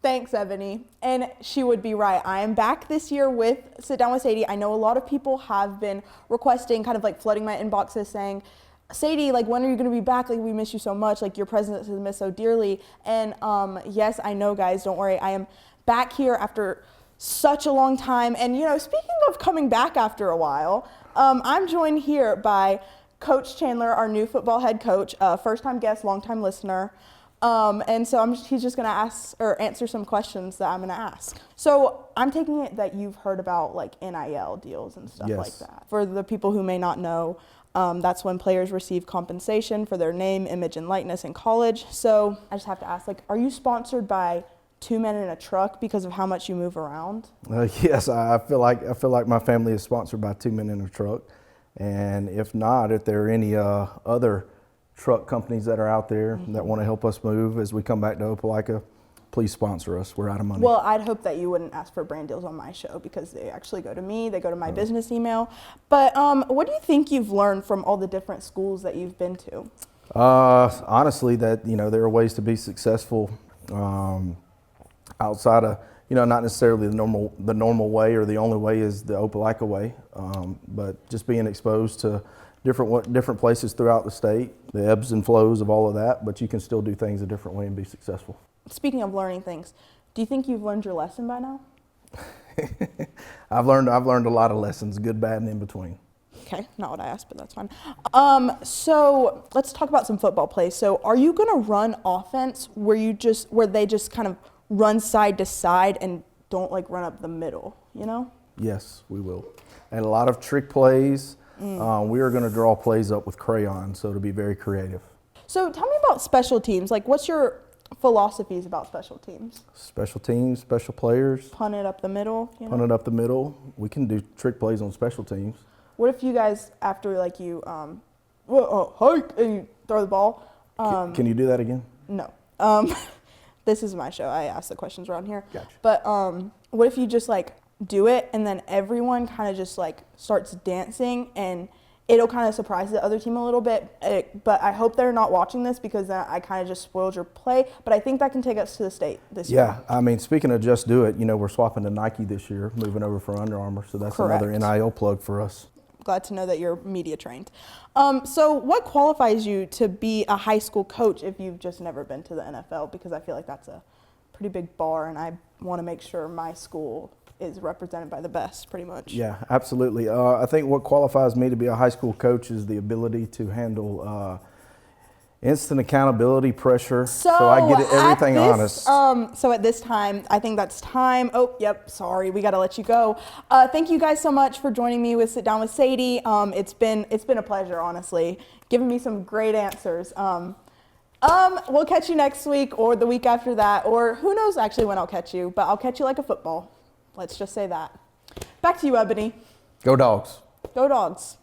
Thanks, Ebony. And she would be right. I am back this year with Sit Down with Sadie. I know a lot of people have been requesting, kind of like flooding my inboxes saying, Sadie, like, when are you going to be back? Like, we miss you so much. Like, your presence is missed so dearly. And yes, I know, guys, don't worry. I am back here after such a long time. And, you know, speaking of coming back after a while, I'm joined here by Coach Chandler, our new football head coach, first-time guest, long-time listener. And so he's just going to answer some questions that I'm going to ask. So I'm taking it that you've heard about like NIL deals and stuff like that. For the people who may not know, that's when players receive compensation for their name, image, and likeness in college. So I just have to ask, like, are you sponsored by Two Men in a Truck because of how much you move around? Yes, I feel like my family is sponsored by Two Men in a Truck. And if not, if there are any other truck companies that are out there that want to help us move as we come back to Opelika, please sponsor us. We're out of money. Well, I'd hope that you wouldn't ask for brand deals on my show because they actually go to me. They go to my business email. But what do you think you've learned from all the different schools that you've been to? Honestly, that, you know, there are ways to be successful outside of, you know, not necessarily the normal way, or the only way is the Opelika way, but just being exposed to different places throughout the state, the ebbs and flows of all of that, but you can still do things a different way and be successful. Speaking of learning things, do you think you've learned your lesson by now? I've learned a lot of lessons, good, bad, and in between. Okay, not what I asked, but that's fine. So let's talk about some football plays. So are you going to run offense where they just kind of run side to side and don't like run up the middle, you know? Yes, we will. And a lot of trick plays. We are going to draw plays up with crayons, so to be very creative. So tell me about special teams. Like, what's your philosophies about special teams? Special teams, special players. Punt it up the middle, you know? Punt it up the middle. We can do trick plays on special teams. What if you guys, after like you, hike and you throw the ball? Can you do that again? No. This is my show. I ask the questions around here. Gotcha. But what if you just like do it and then everyone kind of just like starts dancing and it'll kind of surprise the other team a little bit. But I hope they're not watching this because I kind of just spoiled your play. But I think that can take us to the state this year. Yeah, I mean, speaking of just do it, you know, we're swapping to Nike this year, moving over from Under Armour. So that's Correct. Another NIL plug for us. Glad to know that you're media trained. So what qualifies you to be a high school coach if you've just never been to the NFL? Because I feel like that's a pretty big bar, and I want to make sure my school is represented by the best, pretty much. Yeah, absolutely. I think what qualifies me to be a high school coach is the ability to handle instant accountability, pressure, so I get everything honest. So at this time, I think that's time. Oh, yep, sorry, we got to let you go. Thank you guys so much for joining me with Sit Down with Sadie. It's been a pleasure, honestly, giving me some great answers. We'll catch you next week or the week after that, or who knows actually when I'll catch you, but I'll catch you like a football. Let's just say that. Back to you, Ebony. Go Dogs. Go Dogs.